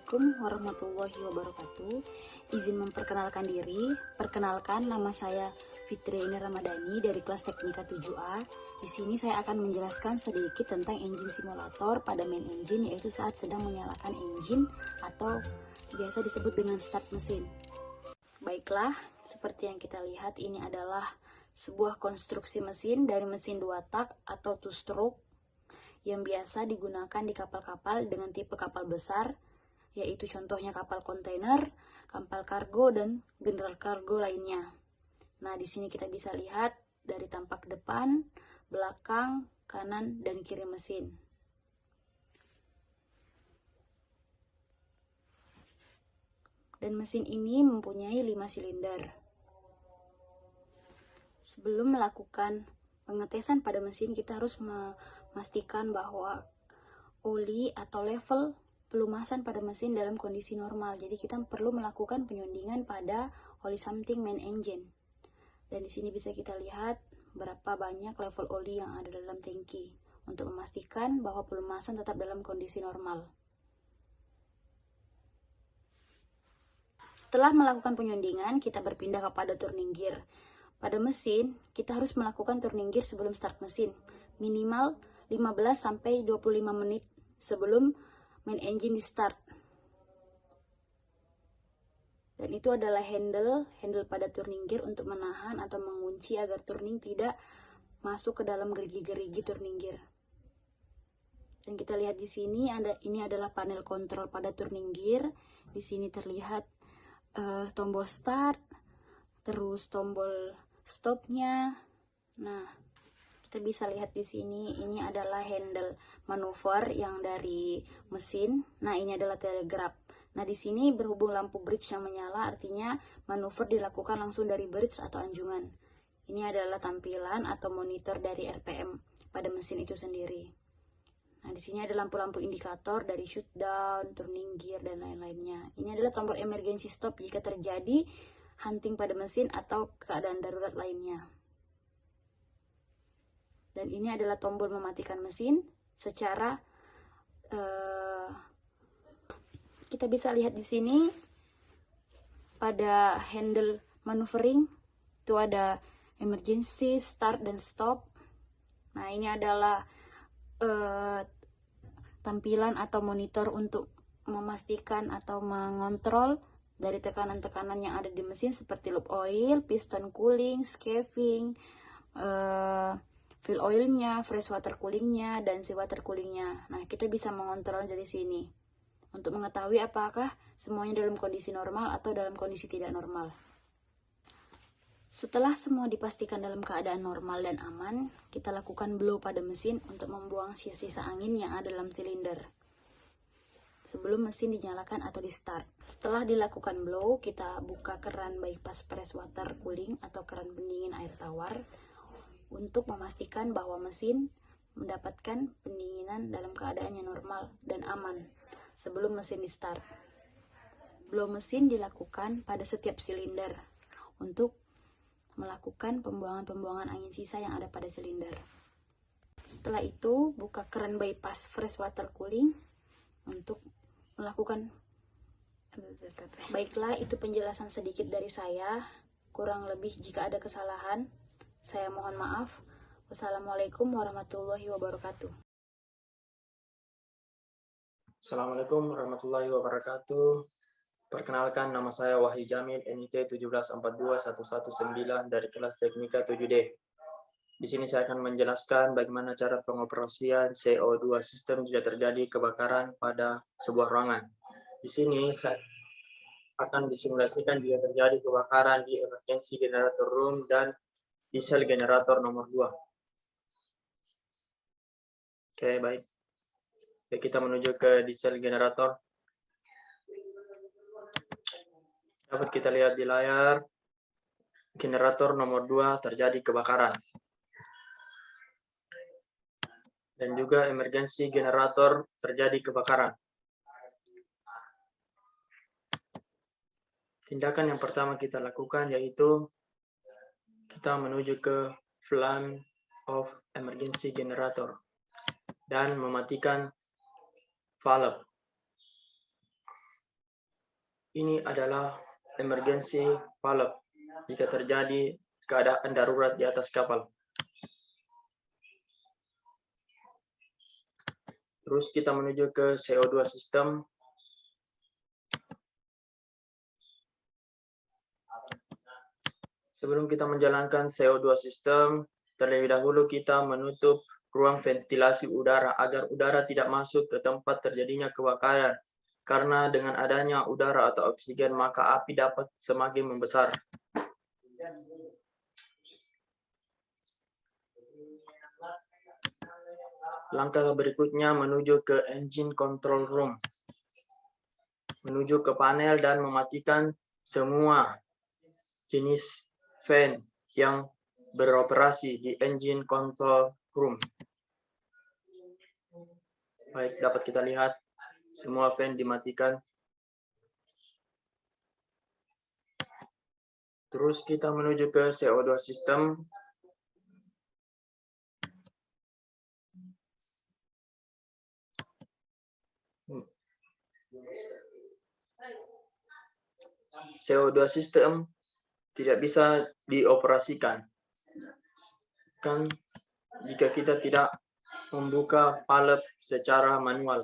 Assalamualaikum warahmatullahi wabarakatuh. Izin memperkenalkan diri. Perkenalkan, nama saya Fitri Ramadhani dari kelas Teknika 7A. Di sini saya akan menjelaskan sedikit tentang engine simulator pada main engine, yaitu saat sedang menyalakan engine atau biasa disebut dengan start mesin. Baiklah, seperti yang kita lihat, ini adalah sebuah konstruksi mesin dari mesin 2 tak atau two stroke yang biasa digunakan di kapal-kapal dengan tipe kapal besar, yaitu contohnya kapal kontainer, kapal kargo, dan general kargo lainnya. Nah, di sini kita bisa lihat dari tampak depan, belakang, kanan, dan kiri mesin. Dan mesin ini mempunyai 5 silinder. Sebelum melakukan pengetesan pada mesin, kita harus memastikan bahwa oli atau level pelumasan pada mesin dalam kondisi normal. Jadi kita perlu melakukan penyundingan pada oli something main engine. Dan di sini bisa kita lihat berapa banyak level oli yang ada dalam tangki untuk memastikan bahwa pelumasan tetap dalam kondisi normal. Setelah melakukan penyundingan, kita berpindah kepada turning gear. Pada mesin, kita harus melakukan turning gear sebelum start mesin, minimal 15-25 menit sebelum main engine di start. Dan itu adalah handle pada turning gear untuk menahan atau mengunci agar turning tidak masuk ke dalam gerigi-gerigi turning gear. Dan kita lihat di sini ini adalah panel kontrol pada turning gear. Di sini terlihat tombol start, terus tombol stopnya. Nah, kita bisa lihat di sini, ini adalah handle manuver yang dari mesin. Nah, ini adalah telegraph. Nah, di sini berhubung lampu bridge yang menyala, artinya manuver dilakukan langsung dari bridge atau anjungan. Ini adalah tampilan atau monitor dari RPM pada mesin itu sendiri. Nah, di sini ada lampu-lampu indikator dari shutdown, turning gear, dan lain-lainnya. Ini adalah tombol emergency stop jika terjadi hunting pada mesin atau keadaan darurat lainnya. Dan ini adalah tombol mematikan mesin. Secara kita bisa lihat di sini pada handle maneuvering itu ada emergency, start, dan stop. Nah, ini adalah tampilan atau monitor untuk memastikan atau mengontrol dari tekanan-tekanan yang ada di mesin seperti loop oil, piston cooling, scaving, fill oilnya, fresh water coolingnya, dan seawater coolingnya. Nah, kita bisa mengontrol dari sini untuk mengetahui apakah semuanya dalam kondisi normal atau dalam kondisi tidak normal. Setelah semua dipastikan dalam keadaan normal dan aman, kita lakukan blow pada mesin untuk membuang sisa-sisa angin yang ada dalam silinder sebelum mesin dinyalakan atau di start. Setelah dilakukan blow, kita buka keran bypass fresh water cooling atau keran pendingin air tawar untuk memastikan bahwa mesin mendapatkan pendinginan dalam keadaan yang normal dan aman sebelum mesin di start. Blow mesin dilakukan pada setiap silinder untuk melakukan pembuangan angin sisa yang ada pada silinder. Setelah itu, buka keran bypass fresh water cooling untuk melakukan. Baiklah, itu penjelasan sedikit dari saya. Kurang lebih jika ada kesalahan, saya mohon maaf. Wassalamualaikum warahmatullahi wabarakatuh. Assalamualaikum warahmatullahi wabarakatuh. Perkenalkan, nama saya Wahyu Jamil, NIT 1742119 dari kelas Teknika 7D. Di sini saya akan menjelaskan bagaimana cara pengoperasian CO2 sistem jika terjadi kebakaran pada sebuah ruangan. Di sini saya akan disimulasikan jika terjadi kebakaran di emergency generator room dan diesel generator nomor 2. Oke, baik. Kita menuju ke diesel generator. Dapat kita lihat di layar, generator nomor 2 terjadi kebakaran. Dan juga emergency generator terjadi kebakaran. Tindakan yang pertama kita lakukan yaitu kita menuju ke flame of emergency generator dan mematikan valve. Ini adalah emergency valve jika terjadi keadaan darurat di atas kapal. Terus kita menuju ke CO2 system. Sebelum kita menjalankan CO2 system, terlebih dahulu kita menutup ruang ventilasi udara agar udara tidak masuk ke tempat terjadinya kebakaran. Karena dengan adanya udara atau oksigen, maka api dapat semakin membesar. Langkah berikutnya menuju ke engine control room. Menuju ke panel dan mematikan semua jenis fan yang beroperasi di engine control room. Baik, dapat kita lihat semua fan dimatikan. Terus kita menuju ke CO2 system. CO2 system tidak bisa dioperasikan kan jika kita tidak membuka valve secara manual.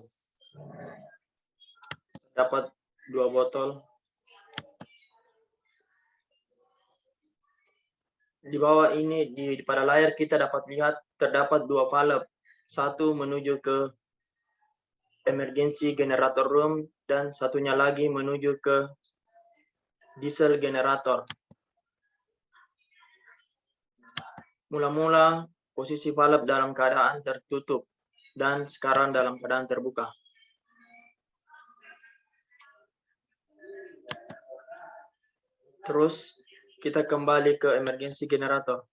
Dapat 2 botol. Di bawah ini pada layar kita dapat lihat terdapat 2 valve. Satu menuju ke emergency generator room dan satunya lagi menuju ke diesel generator. Mula-mula posisi valve dalam keadaan tertutup dan sekarang dalam keadaan terbuka. Terus kita kembali ke emergency generator.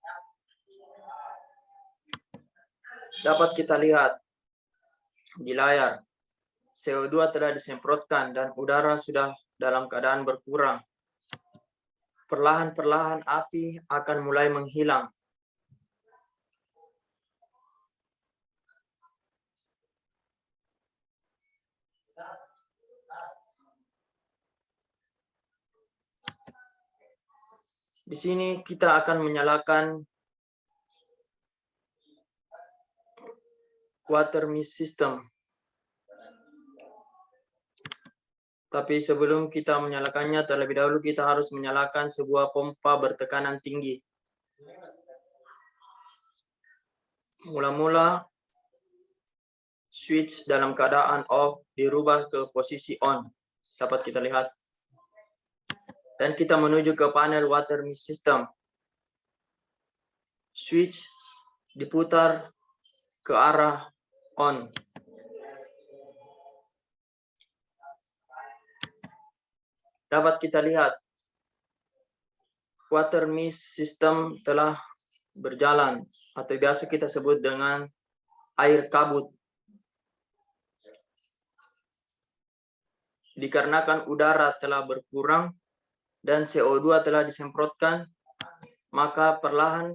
Dapat kita lihat di layar CO2 telah disemprotkan dan udara sudah dalam keadaan berkurang. Perlahan-perlahan api akan mulai menghilang. Di sini kita akan menyalakan water mist system. Tapi sebelum kita menyalakannya, terlebih dahulu kita harus menyalakan sebuah pompa bertekanan tinggi. Mula-mula switch dalam keadaan off dirubah ke posisi on. Dapat kita lihat. Dan kita menuju ke panel water mist system. Switch diputar ke arah on. Dapat kita lihat water mist system telah berjalan atau biasa kita sebut dengan air kabut. Dikarenakan udara telah berkurang dan CO2 telah disemprotkan, maka perlahan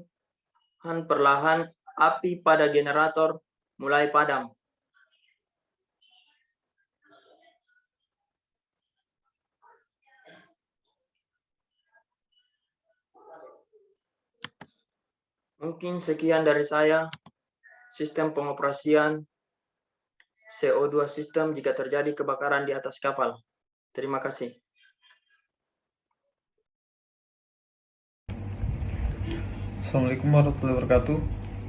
api pada generator mulai padam. Mungkin sekian dari saya, sistem pengoperasian CO2 system jika terjadi kebakaran di atas kapal. Terima kasih. Assalamualaikum warahmatullahi wabarakatuh.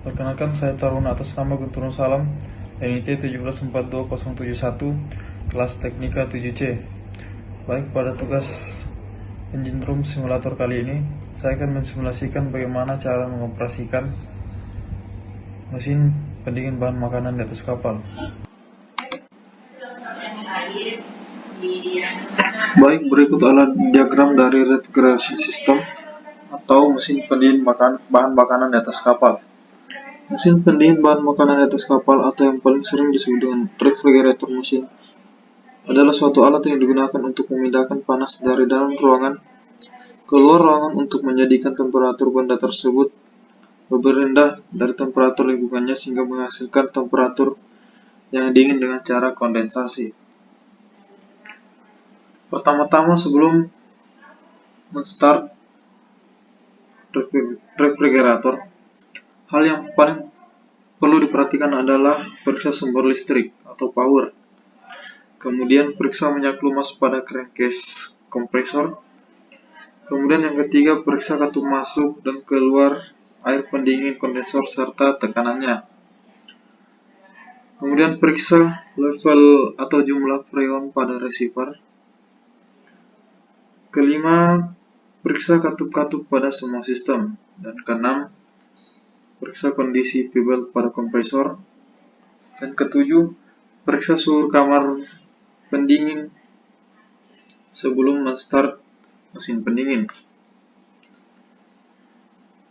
Perkenalkan, saya Taruna atas nama Guntur Salam, NIT 1742071, kelas Teknika 7C. Baik, pada tugas engine room simulator kali ini, saya akan mensimulasikan bagaimana cara mengoperasikan mesin pendingin bahan makanan di atas kapal. Baik, berikut alat diagram dari refrigeration system atau mesin pendingin bahan makanan di atas kapal. Mesin pendingin bahan makanan di atas kapal atau yang paling sering disebut dengan refrigerator mesin adalah suatu alat yang digunakan untuk memindahkan panas dari dalam ruangan ke luar ruangan untuk menjadikan temperatur benda tersebut lebih rendah dari temperatur lingkungannya sehingga menghasilkan temperatur yang dingin dengan cara kondensasi. Pertama-tama sebelum men-start refrigerator, hal yang paling perlu diperhatikan adalah periksa sumber listrik atau power. Kemudian periksa minyak lumas pada crankcase kompresor. Kemudian yang ketiga, periksa katup masuk dan keluar air pendingin kondensor serta tekanannya. Kemudian periksa level atau jumlah freon pada receiver. Kelima, periksa katup-katup pada semua sistem. Dan keenam, periksa kondisi P-belt pada kompresor. Dan ketujuh, periksa suhu kamar pendingin sebelum men-start mesin pendingin.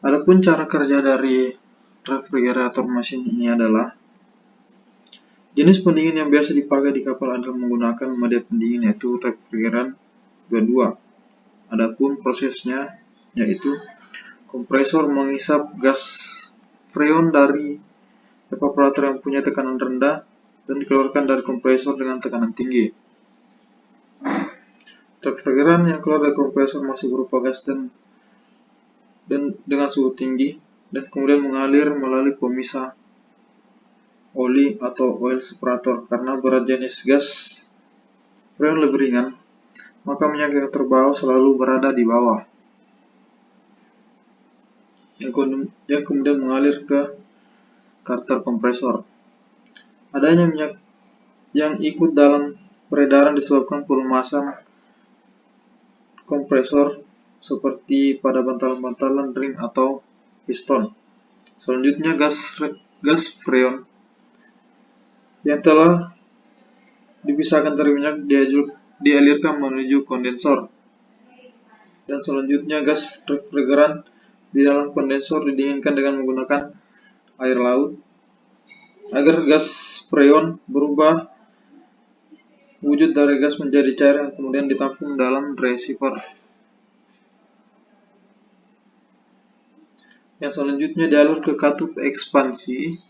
Adapun cara kerja dari refrigerator mesin ini adalah jenis pendingin yang biasa dipakai di kapal adalah menggunakan media pendingin yaitu refrigeran kedua. Adapun prosesnya yaitu kompresor mengisap gas freon dari evaporator yang punya tekanan rendah dan dikeluarkan dari kompresor dengan tekanan tinggi. Refrigeran yang keluar dari kompresor masih berupa gas dan dengan suhu tinggi dan kemudian mengalir melalui pemisah oli atau oil separator. Karena berat jenis gas freon lebih ringan, maka minyak yang terbawa selalu berada di bawah, yang kemudian mengalir ke karter kompresor. Adanya minyak yang ikut dalam peredaran disebabkan pelumasan kompresor seperti pada bantalan-bantalan ring atau piston. Selanjutnya gas freon yang telah dipisahkan dari minyak dialirkan menuju kondensor. Dan selanjutnya gas refrigeran di dalam kondensor didinginkan dengan menggunakan air laut agar gas freon berubah wujud dari gas menjadi cair yang kemudian ditampung dalam receiver. Yang selanjutnya dialur ke katup ekspansi.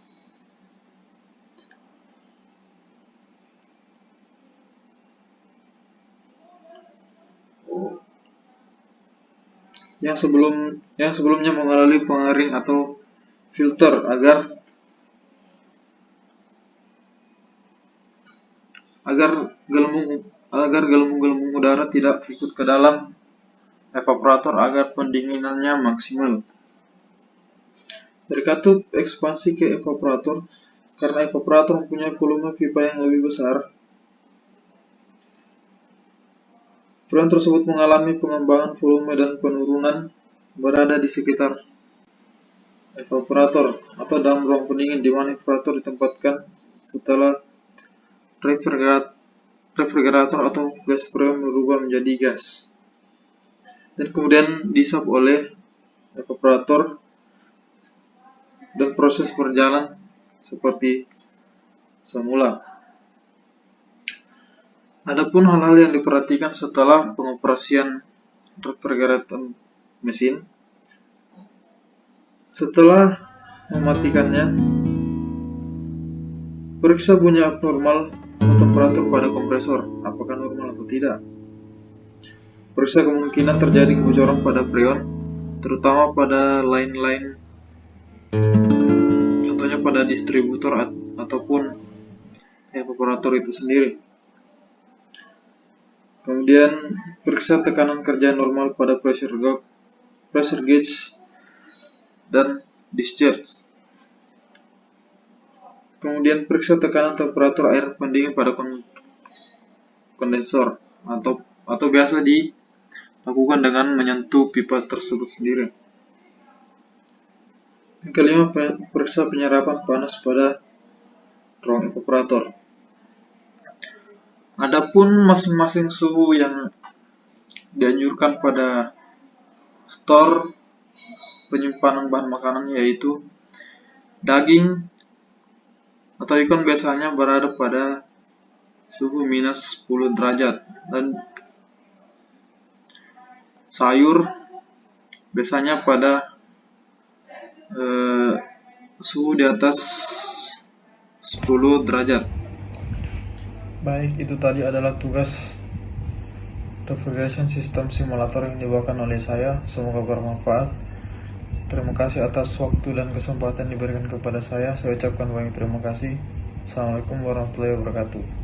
Yang sebelumnya mengalami pengering atau filter agar gelembung-gelembung udara tidak ikut ke dalam evaporator agar pendinginannya maksimal. Dari katup ekspansi ke evaporator, karena evaporator mempunyai volume pipa yang lebih besar, freon tersebut mengalami pengembangan volume dan penurunan berada di sekitar evaporator atau dalam ruang pendingin di mana evaporator ditempatkan setelah refrigerator atau gas freon berubah menjadi gas dan kemudian dihisap oleh evaporator dan proses berjalan seperti semula. Adapun hal-hal yang diperhatikan setelah pengoperasian refrigerator mesin, setelah mematikannya, periksa bunyi abnormal atau temperatur pada kompresor, apakah normal atau tidak. Periksa kemungkinan terjadi kebocoran pada freon, terutama pada line-line, contohnya pada distributor ataupun evaporator itu sendiri. Kemudian periksa tekanan kerja normal pada pressure gauge dan discharge. Kemudian periksa tekanan temperatur air pendingin pada kondensor atau biasa dilakukan dengan menyentuh pipa tersebut sendiri. Yang kelima, periksa penyerapan panas pada ruang evaporator. Adapun masing-masing suhu yang dianjurkan pada store penyimpanan bahan makanan yaitu daging atau ikan biasanya berada pada suhu minus 10 derajat dan sayur biasanya pada suhu di atas 10 derajat. Baik, itu tadi adalah tugas refrigeration system simulator yang dibawakan oleh saya. Semoga bermanfaat. Terima kasih atas waktu dan kesempatan diberikan kepada saya. Saya ucapkan banyak terima kasih. Assalamualaikum warahmatullahi wabarakatuh.